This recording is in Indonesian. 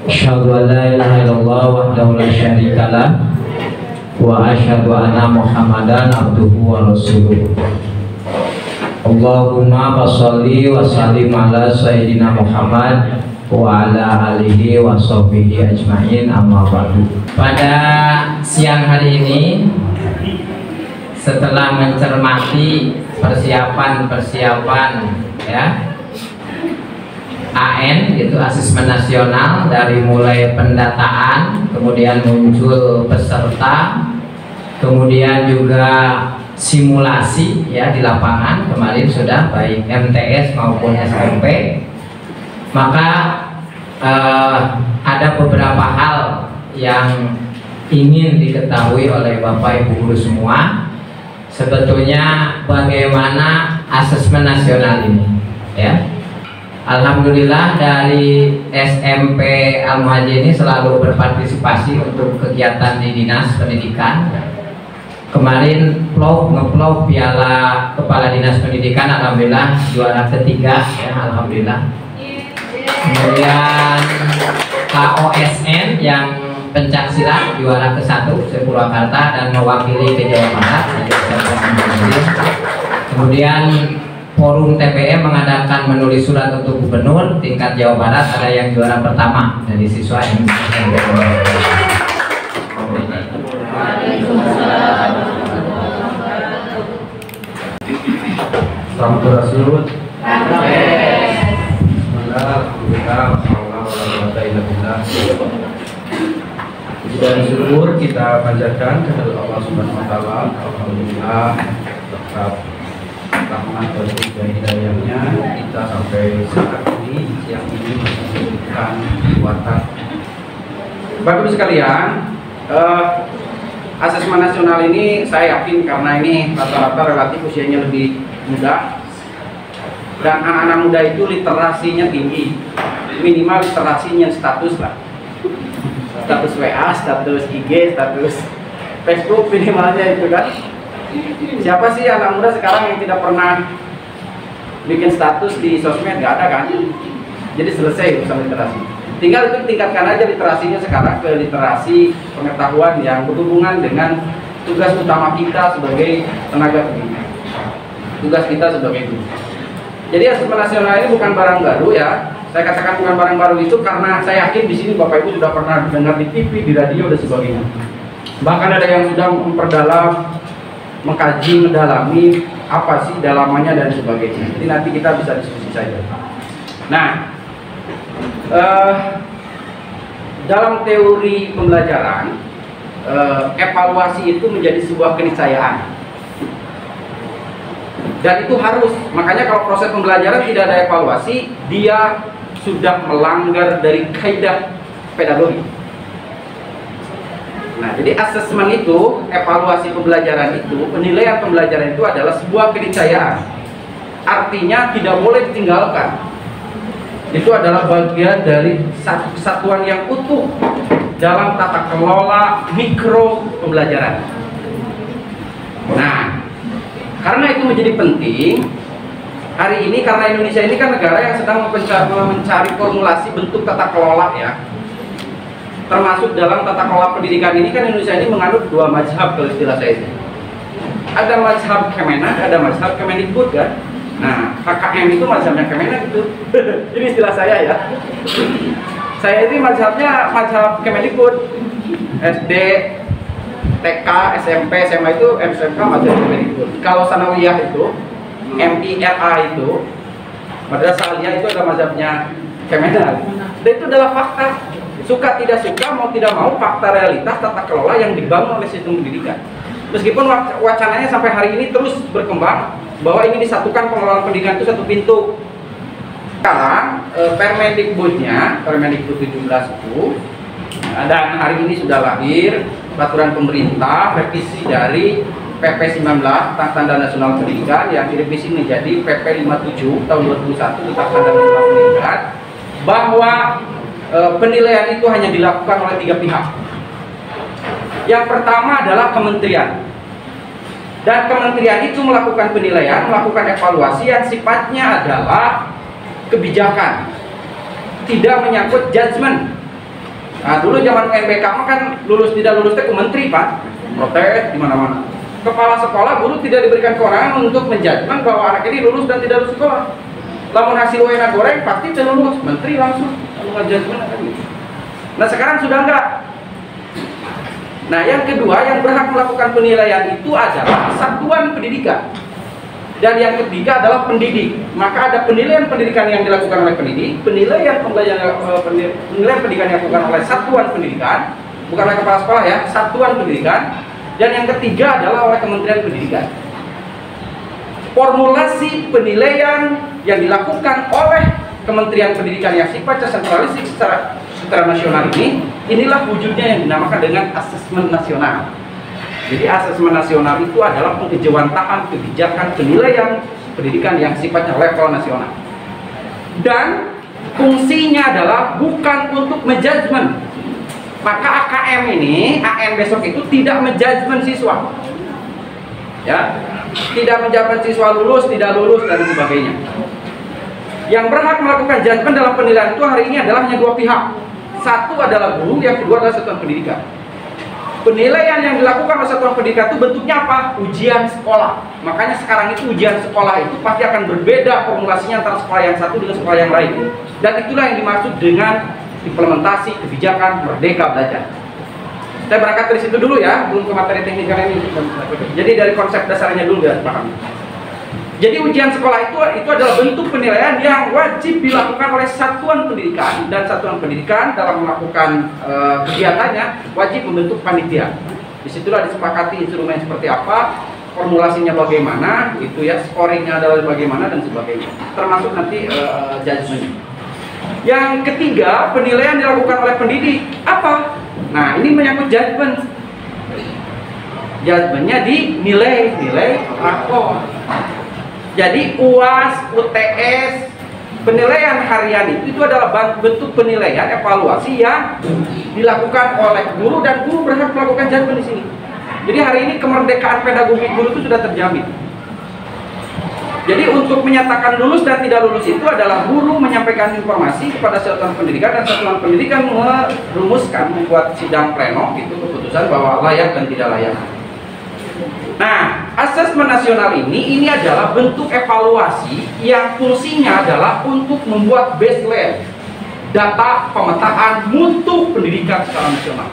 Asyhadu an la ilaha illallah wahdahu la syarika lah wa asyhadu anna Muhammadan abduhu wa rasuluh. Allahumma sholli wa sallim ala sayyidina Muhammad wa ala alihi wa sahbihi ajmain, amma ba'du. Pada siang hari ini, setelah mencermati persiapan ya AN, yaitu asesmen nasional, dari mulai pendataan, kemudian muncul peserta, kemudian juga simulasi ya di lapangan kemarin sudah, baik MTS maupun SMP. Maka ada beberapa hal yang ingin diketahui oleh Bapak Ibu guru semua. Sebetulnya bagaimana asesmen nasional ini ya. Alhamdulillah dari SMP Al-Muhajir ini selalu berpartisipasi untuk kegiatan di Dinas Pendidikan. Kemarin ngeplog Piala Kepala Dinas Pendidikan, alhamdulillah juara ketiga ya, alhamdulillah. Kemudian KOSN yang pencaksilat juara ke-1 Purwakarta dan mewakili ke Jawa Barat. Kemudian Forum TPM mengadakan menulis surat untuk gubernur tingkat Jawa Barat, ada yang juara pertama dari siswa yang Samudra dan syukur kita panjatkan kepada Allah Subhanahu wa taala. Alhamdulillah tetap rahmat dan hidayahnya kita sampai saat ini, siang ini masih diberikan kekuatan. Bapak Ibu sekalian, asesmen nasional ini saya yakin karena ini rata-rata relatif usianya lebih muda dan anak-anak muda itu literasinya tinggi, minimal literasinya status lah, status WA, status IG, status Facebook minimalnya itu kan. Siapa sih anak muda sekarang yang tidak pernah bikin status di sosmed? Gak ada kan? Jadi selesai urusan literasi. Tinggal itu tingkatkan aja literasinya sekarang ke literasi pengetahuan yang berhubungan dengan tugas utama kita sebagai tenaga pendidik, tugas kita sebagai guru. Jadi asesmen nasional ini bukan barang baru ya. Saya katakan bukan barang baru itu karena saya yakin di sini Bapak Ibu sudah pernah dengar di TV, di radio dan sebagainya. Bahkan ada yang sudah memperdalam, mengkaji, mendalami apa sih dalamannya dan sebagainya. Jadi nanti kita bisa diskusi saja. Nah, dalam teori pembelajaran, evaluasi itu menjadi sebuah keniscayaan. Dan itu harus, makanya kalau proses pembelajaran tidak ada evaluasi, dia sudah melanggar dari kaidah pedagogi. Nah, jadi asesmen itu, evaluasi pembelajaran itu, penilaian pembelajaran itu adalah sebuah keniscayaan. Artinya tidak boleh ditinggalkan. Itu adalah bagian dari satu kesatuan yang utuh dalam tata kelola mikro pembelajaran. Nah, karena itu menjadi penting hari ini, karena Indonesia ini kan negara yang sedang mencari formulasi bentuk tata kelola ya. Termasuk dalam tata kelola pendidikan ini kan Indonesia ini menganut dua mazhab kalau istilah saya ini. Ada mazhab Kemenak, ada mazhab Kemendikbud kan. Nah, KKM itu mazhabnya Kemenak itu. Ini istilah saya ya. Saya ini mazhabnya mazhab Kemendikbud. SD, TK, SMP, SMA itu SMK mazhab Kemendikbud. Kalau sanawiyah itu, MIRA itu, madrasah aliyah itu adalah mazhabnya Kemenak. Dan itu adalah fakta. Suka tidak suka, mau tidak mau, fakta realitas tata kelola yang dibangun oleh sistem pendidikan. Meskipun wacananya sampai hari ini terus berkembang bahwa ini disatukan pengelolaan pendidikan itu satu pintu. Sekarang Permendikbudnya, Permendikbud 17 itu, dan hari ini sudah lahir peraturan pemerintah revisi dari PP 19 tentang Standar Nasional Pendidikan yang direvisi menjadi PP 57 tahun 2001 tentang Standar Nasional Pendidikan, bahwa penilaian itu hanya dilakukan oleh 3 pihak. Yang pertama adalah kementerian, dan kementerian itu melakukan penilaian, melakukan evaluasi yang sifatnya adalah kebijakan, tidak menyangkut judgement. Nah, dulu zaman UNBK kan lulus tidak lulus itu menteri Pak, protes di mana-mana. Kepala sekolah guru tidak diberikan kewenangan untuk menjudgment bahwa anak ini lulus dan tidak lulus sekolah. Lamun hasil wena goreng pasti tidak lulus, menteri langsung menjudgment akan gitu. Nah sekarang sudah enggak. Nah yang kedua yang berhak melakukan penilaian itu adalah satuan pendidikan. Dan yang ketiga adalah pendidik. Maka ada penilaian pendidikan yang dilakukan oleh pendidik, penilaian pendidikan yang dilakukan oleh satuan pendidikan, bukan oleh kepala sekolah ya, satuan pendidikan. Dan yang ketiga adalah oleh Kementerian Pendidikan. Formulasi penilaian yang dilakukan oleh Kementerian Pendidikan yang sifatnya sentralistik secara nasional inilah wujudnya yang dinamakan dengan asesmen nasional. Jadi asesmen nasional itu adalah pengejawantahan kebijakan penilaian pendidikan yang sifatnya level nasional. Dan fungsinya adalah bukan untuk menjudgment. Maka AKM ini, AN besok itu tidak menjudgment siswa. Ya, tidak menjudgment siswa lulus, tidak lulus dan sebagainya. Yang berhak melakukan judgment dalam penilaian itu hari ini adalah hanya dua pihak. Satu adalah guru, yang kedua adalah satuan pendidikan. Penilaian yang dilakukan oleh satuan pendidikan itu bentuknya apa? Ujian sekolah. Makanya sekarang itu ujian sekolah itu pasti akan berbeda formulasinya antara sekolah yang satu dengan sekolah yang lain. Dan itulah yang dimaksud dengan implementasi kebijakan Merdeka Belajar. Saya berangkat dari situ dulu ya, belum ke materi teknik ini. Jadi dari konsep dasarnya dulu ya, paham. Jadi ujian sekolah itu adalah bentuk penilaian yang wajib dilakukan oleh satuan pendidikan, dan satuan pendidikan dalam melakukan kegiatannya wajib membentuk panitia. Disitulah disepakati instrumen seperti apa, formulasinya bagaimana, gitu ya, scoringnya adalah bagaimana dan sebagainya. Termasuk nanti judgement. Yang ketiga, penilaian dilakukan oleh pendidik. Apa? Nah, ini menyangkut judgement. Judgementnya di nilai rapor. Jadi UAS, UTS, penilaian harian itu adalah bentuk penilaian evaluasi yang dilakukan oleh guru, dan guru berhak melakukan judgement di sini. Jadi hari ini kemerdekaan pedagogi guru itu sudah terjamin. Jadi untuk menyatakan lulus dan tidak lulus itu adalah guru menyampaikan informasi kepada satuan pendidikan, dan satuan pendidikan merumuskan, membuat sidang pleno itu keputusan bahwa layak dan tidak layak. Nah, asesmen nasional ini adalah bentuk evaluasi yang fungsinya adalah untuk membuat baseline data pemetaan mutu pendidikan secara nasional.